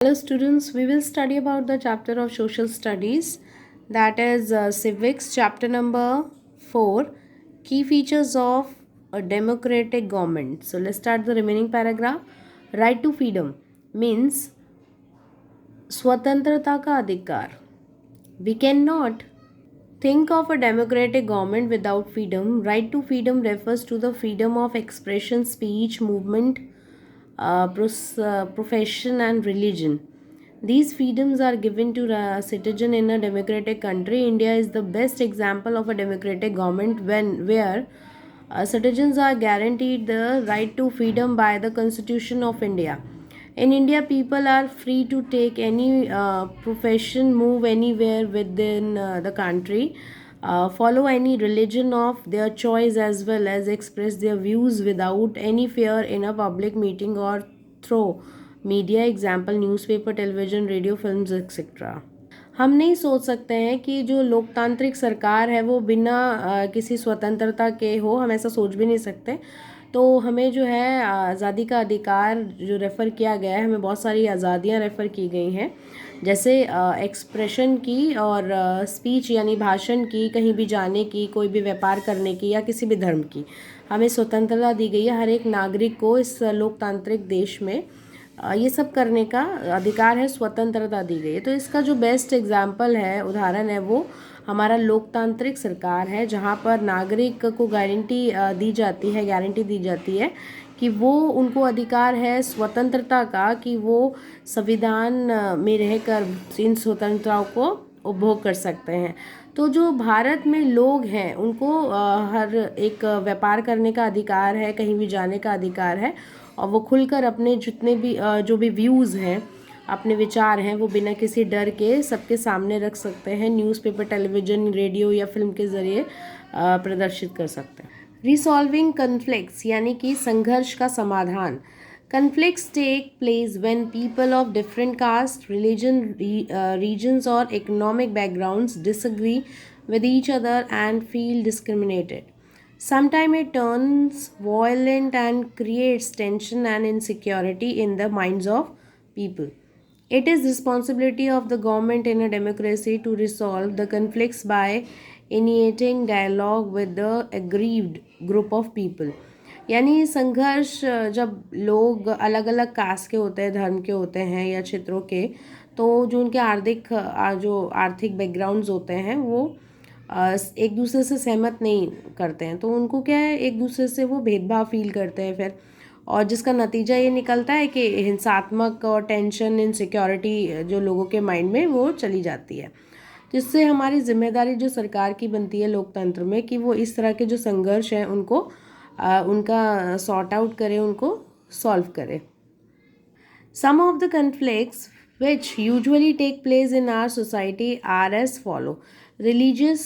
Hello students, we will study about the chapter of social studies, that is civics, chapter number 4, key features of a democratic government. So let's start the remaining paragraph. Right to freedom means स्वतंत्रता का अधिकार. We cannot think of a democratic government without freedom. Right to freedom refers to the freedom of expression, speech, movement, profession and religion. These freedoms are given to a citizen in a democratic country. India is the best example of a democratic government where citizens are guaranteed the right to freedom by the Constitution of India. In India, people are free to take any profession, move anywhere within the country, follow any religion of their choice, as well as express their views without any fear in a public meeting or through media example newspaper television radio films etcetera. हम नहीं सोच सकते हैं कि जो लोकतांत्रिक सरकार है वो बिना किसी स्वतंत्रता के हो. हम ऐसा सोच भी नहीं सकते. तो हमें जो है आज़ादी का अधिकार जो रेफ़र किया गया है, हमें बहुत सारी आज़ादियाँ रेफ़र की गई हैं, जैसे एक्सप्रेशन की और स्पीच यानी भाषण की, कहीं भी जाने की, कोई भी व्यापार करने की या किसी भी धर्म की. हमें स्वतंत्रता दी गई है. हर एक नागरिक को इस लोकतांत्रिक देश में ये सब करने का अधिकार है, स्वतंत्रता दी गई है. तो इसका जो बेस्ट एग्जाम्पल है, उदाहरण है, वो हमारा लोकतांत्रिक सरकार है, जहाँ पर नागरिक को गारंटी दी जाती है कि वो उनको अधिकार है स्वतंत्रता का, कि वो संविधान में रहकर इन स्वतंत्रताओं को उपभोग कर सकते हैं. तो जो भारत में लोग हैं उनको हर एक व्यापार करने का अधिकार है, कहीं भी जाने का अधिकार है, और वो खुलकर अपने जितने भी जो भी व्यूज़ हैं, अपने विचार हैं, वो बिना किसी डर के सबके सामने रख सकते हैं. न्यूज़पेपर, टेलीविज़न, रेडियो या फिल्म के ज़रिए प्रदर्शित कर सकते हैं. रिसॉल्विंग कन्फ्लिक्ट्स यानी कि संघर्ष का समाधान. Conflicts take place when people of different caste, religion, regions or economic backgrounds disagree with each other and feel discriminated. Sometimes it turns violent and creates tension and insecurity in the minds of people. It is responsibility of the government in a democracy to resolve the conflicts by initiating dialogue with the aggrieved group of people. यानी संघर्ष जब लोग अलग अलग cast के होते हैं, धर्म के होते हैं या क्षेत्रों के, तो जो उनके आर्थिक बैकग्राउंड्स होते हैं वो एक दूसरे से सहमत नहीं करते हैं, तो उनको क्या है, एक दूसरे से वो भेदभाव फील करते हैं फिर, और जिसका नतीजा ये निकलता है कि हिंसात्मक और टेंशन, इनसिक्योरिटी जो लोगों के माइंड में वो चली जाती है. जिससे हमारी जिम्मेदारी जो सरकार की बनती है लोकतंत्र में, कि वो इस तरह के जो संघर्ष हैं उनको उनका सॉर्ट आउट करे, उनको सॉल्व करे. Some of the conflicts which usually take place in our society are as follow. Religious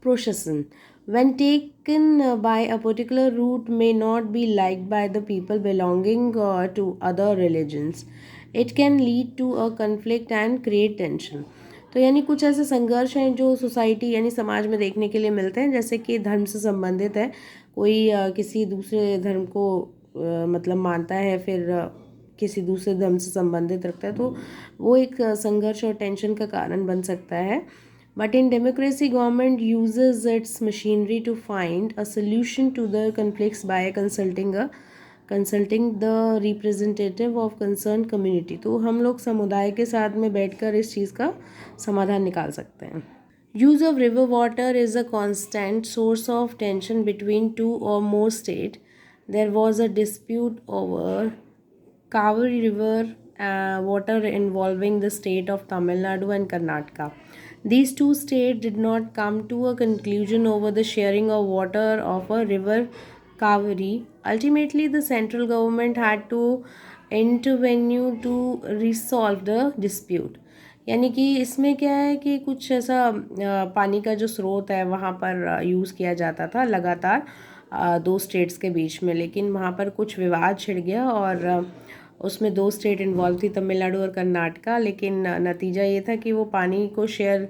procession, when taken by a particular route, may not be liked by the people belonging to other religions. It can lead to a conflict and create tension. तो यानी कुछ ऐसे संघर्ष हैं जो society यानी समाज में देखने के लिए मिलते हैं, जैसे कि धर्म से संबंधित है, कोई किसी दूसरे धर्म को मतलब मानता है, फिर किसी दूसरे धर्म से संबंधित रखता है, तो वो एक संघर्ष और टेंशन का कारण बन सकता है. But in democracy government uses its machinery to find a solution to the conflicts by consulting the representative of concern community. तो हम लोग समुदाय के साथ में बैठकर इस चीज़ का समाधान निकाल सकते हैं. Use of river water is a constant source of tension between two or more states. There was a dispute over Kaveri River water involving the state of Tamil Nadu and Karnataka. These two states did not come to a conclusion over the sharing of water of a river Kaveri. Ultimately, the central government had to intervene to resolve the dispute. यानी कि इसमें क्या है कि कुछ ऐसा पानी का जो स्रोत है वहाँ पर यूज़ किया जाता था लगातार दो स्टेट्स के बीच में, लेकिन वहाँ पर कुछ विवाद छिड़ गया और उसमें दो स्टेट इन्वॉल्व थी, तमिलनाडु और कर्नाटका. लेकिन नतीजा ये था कि वो पानी को शेयर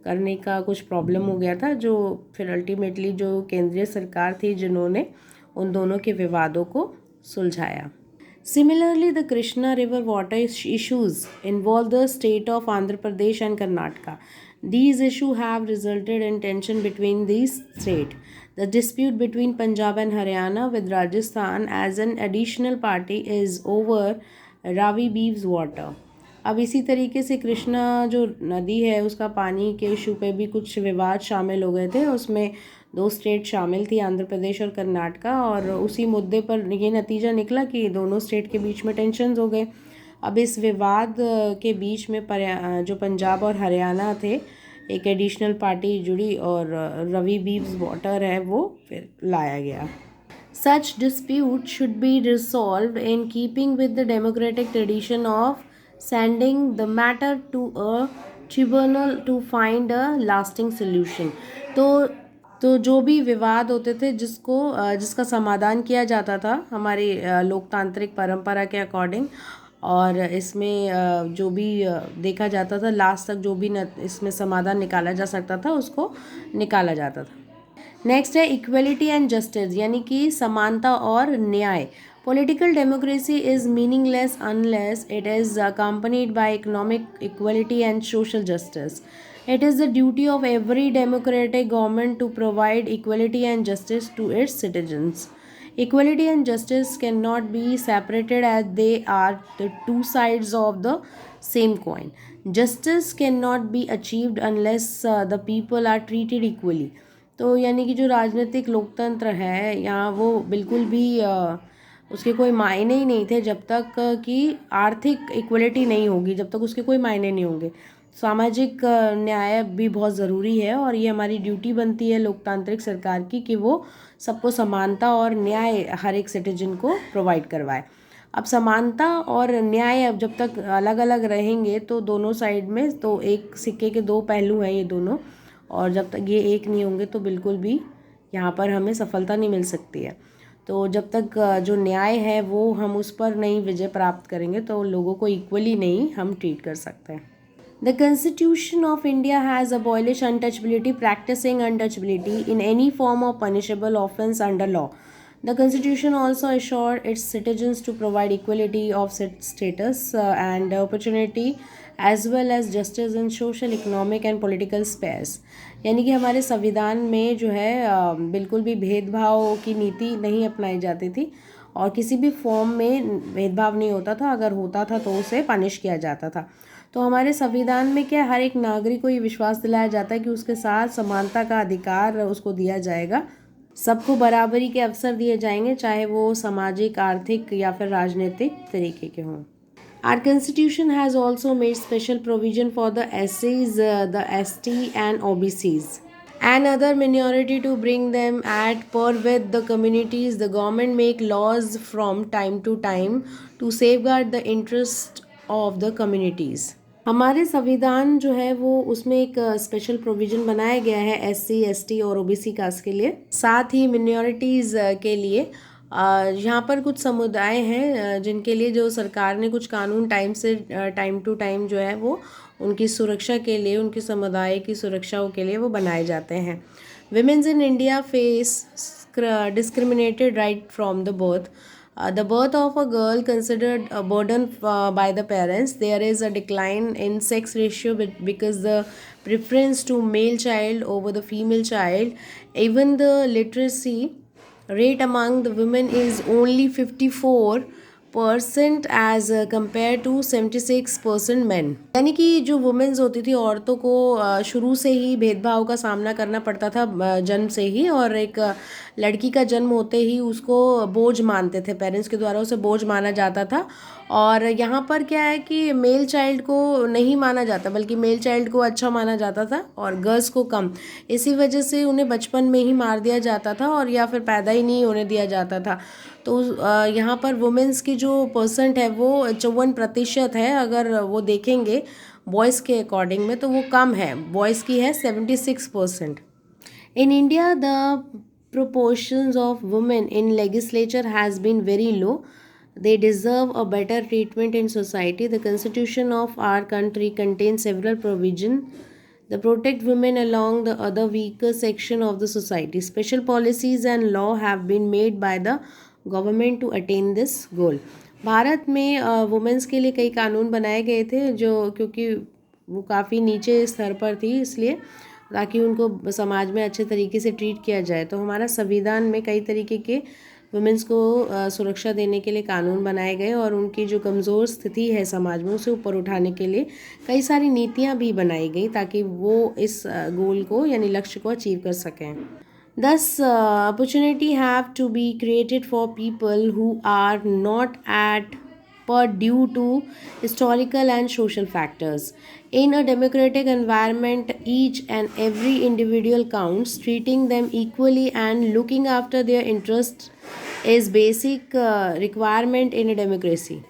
करने का कुछ प्रॉब्लम हो गया था, जो फिर अल्टीमेटली जो केंद्रीय सरकार थी जिन्होंने उन दोनों के विवादों को सुलझाया. Similarly, the Krishna River water issues involve the state of Andhra Pradesh and Karnataka. These issues have resulted in tension between these states. The dispute between Punjab and Haryana with Rajasthan as an additional party is over Ravi Beeves water. अब इसी तरीके से कृष्णा जो नदी है उसका पानी के इशू पे भी कुछ विवाद शामिल हो गए थे। उसमें दो स्टेट शामिल थी, आंध्र प्रदेश और कर्नाटका, और उसी मुद्दे पर ये नतीजा निकला कि दोनों स्टेट के बीच में टेंशन हो गए। अब इस विवाद के बीच में जो पंजाब और हरियाणा थे, एक एडिशनल पार्टी जुड़ी और रवि बीव्स वाटर है वो फिर लाया गया। Such dispute should be resolved in keeping with the democratic tradition of sending the matter to a tribunal to find a lasting solution. तो जो भी विवाद होते थे जिसका समाधान किया जाता था हमारी लोकतांत्रिक परंपरा के अकॉर्डिंग, और इसमें जो भी देखा जाता था लास्ट तक जो भी इसमें समाधान निकाला जा सकता था उसको निकाला जाता था। नेक्स्ट है इक्वलिटी एंड जस्टिस, यानी कि समानता और न्याय। Political democracy is meaningless unless it is accompanied by economic equality and social justice. It is the duty of every democratic government to provide equality and justice to its citizens. Equality and justice cannot be separated as they are the two sides of the same coin. Justice cannot be achieved unless the people are treated equally. तो यानी कि जो राजनीतिक लोकतंत्र है यहाँ वो बिल्कुल भी उसके कोई मायने ही नहीं थे जब तक कि आर्थिक इक्वलिटी नहीं होगी, जब तक उसके कोई मायने नहीं होंगे। सामाजिक न्याय भी बहुत ज़रूरी है और ये हमारी ड्यूटी बनती है लोकतांत्रिक सरकार की कि वो सबको समानता और न्याय हर एक सिटीजन को प्रोवाइड करवाए। अब समानता और न्याय अब जब तक अलग अलग रहेंगे तो दोनों साइड में तो एक सिक्के के दो पहलू हैं ये दोनों, और जब तक ये एक नहीं होंगे तो बिल्कुल भी यहाँ पर हमें सफलता नहीं मिल सकती है। तो जब तक जो न्याय है वो हम उस पर नहीं विजय प्राप्त करेंगे तो लोगों को इक्वली नहीं हम ट्रीट कर सकते हैं। The Constitution of India has abolished untouchability, practicing untouchability in any form of punishable offence under law. The Constitution also assured its citizens to provide equality of status and opportunity as well as justice in social, economic and political spheres. यानी कि हमारे संविधान में जो है बिल्कुल भी भेदभाव की नीति नहीं अपनाई जाती थी और किसी भी फॉर्म में भेदभाव नहीं होता था, अगर होता था तो उसे पनिश किया जाता था। तो हमारे संविधान में क्या हर एक नागरिक को ये विश्वास दिलाया जाता है कि उसके साथ समानता का अधिकार उसको दिया जाएगा, सबको बराबरी के अवसर दिए जाएंगे, चाहे वो सामाजिक, आर्थिक या फिर राजनीतिक तरीके के हों। Our constitution has also made special provision for the SCs, the ST and OBCs and other minority to bring them at par with the communities. The government make laws from time to time to safeguard the interest of the communities. हमारे संविधान जो है वो उसमें एक special provision बनाया गया है SC, ST और OBC कास्ट के लिए, साथ ही मिनॉरिटीज़ के लिए। यहाँ पर कुछ समुदाय हैं जिनके लिए जो सरकार ने कुछ कानून टाइम टू टाइम जो है वो उनकी सुरक्षा के लिए, उनके समुदाय की सुरक्षा के लिए वो बनाए जाते हैं। Women's in India face discriminated right from the birth. The birth of a girl considered a burden by the parents. There is a decline in sex ratio because the preference to male child over the female child. Even the literacy rate among the women is only 54% as compared to 76% men. यानी कि जो women's होती थी, औरतों को शुरू से ही भेदभाव का सामना करना पड़ता था जन्म से ही, और एक लड़की का जन्म होते ही उसको बोझ मानते थे, पेरेंट्स के द्वारा उसे बोझ माना जाता था। और यहाँ पर क्या है कि मेल चाइल्ड को नहीं माना जाता बल्कि मेल चाइल्ड को अच्छा माना जाता था और गर्ल्स को कम। इसी वजह से उन्हें बचपन में ही मार दिया जाता था और या फिर पैदा ही नहीं होने दिया जाता था। तो यहाँ पर वुमेन्स की जो परसेंट है वो 54% है। अगर वो देखेंगे बॉयज़ के अकॉर्डिंग में तो वो कम है, बॉयज़ की है 76%। In India the proportions of women in legislature has been very low. They deserve a better treatment in society. The constitution of our country contains several provisions that protect women along the other weaker section of the society. Special policies and law have been made by the government to attain this goal. Bharat में women's के लिए कई कानून बनाए गए थे, जो क्योंकि वो काफ़ी नीचे स्तर पर थी, इसलिए ताकि उनको समाज में अच्छे तरीके से ट्रीट किया जाए। तो हमारा संविधान में कई तरीके के वुमेन्स को सुरक्षा देने के लिए कानून बनाए गए और उनकी जो कमज़ोर स्थिति है समाज में उसे ऊपर उठाने के लिए कई सारी नीतियाँ भी बनाई गई ताकि वो इस गोल को यानी लक्ष्य को अचीव कर सकें। Thus, opportunity have to be created for people who are not at par due to historical and social factors. In a democratic environment, each and every individual counts. Treating them equally and looking after their interests is basic requirement in a democracy.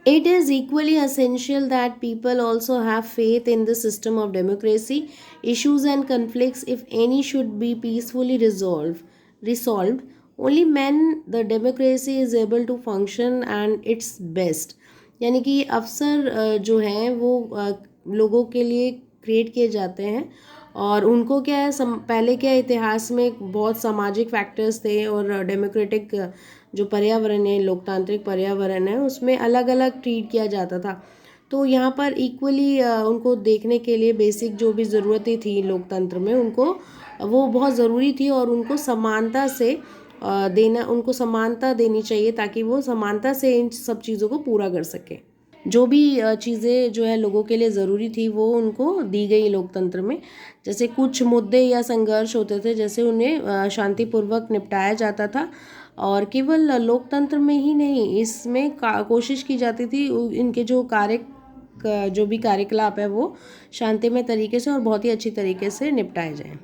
It is equally essential that people also have faith in the system of democracy. Issues and conflicts, if any, should be peacefully resolved. Only when the democracy is able to function and its best. यानी कि अवसर जो हैं वो लोगों के लिए create किए जाते हैं और उनको क्या है पहले क्या इतिहास में बहुत सामाजिक फैक्टर्स थे और डेमोक्रेटिक जो पर्यावरण है, लोकतांत्रिक पर्यावरण है, उसमें अलग अलग ट्रीट किया जाता था। तो यहाँ पर इक्वली उनको देखने के लिए बेसिक जो भी ज़रूरतें थी लोकतंत्र में, उनको वो बहुत ज़रूरी थी और उनको समानता से उनको समानता देनी चाहिए ताकि वो समानता से इन सब चीज़ों को पूरा कर सके। जो भी चीज़ें जो है लोगों के लिए ज़रूरी थी वो उनको दी गई लोकतंत्र में। जैसे कुछ मुद्दे या संघर्ष होते थे, जैसे उन्हें शांतिपूर्वक निपटाया जाता था और केवल लोकतंत्र में ही नहीं, इसमें कोशिश की जाती थी इनके जो भी कार्यकलाप है वो शांतिमय तरीके से और बहुत ही अच्छी तरीके से निपटाए जाएं।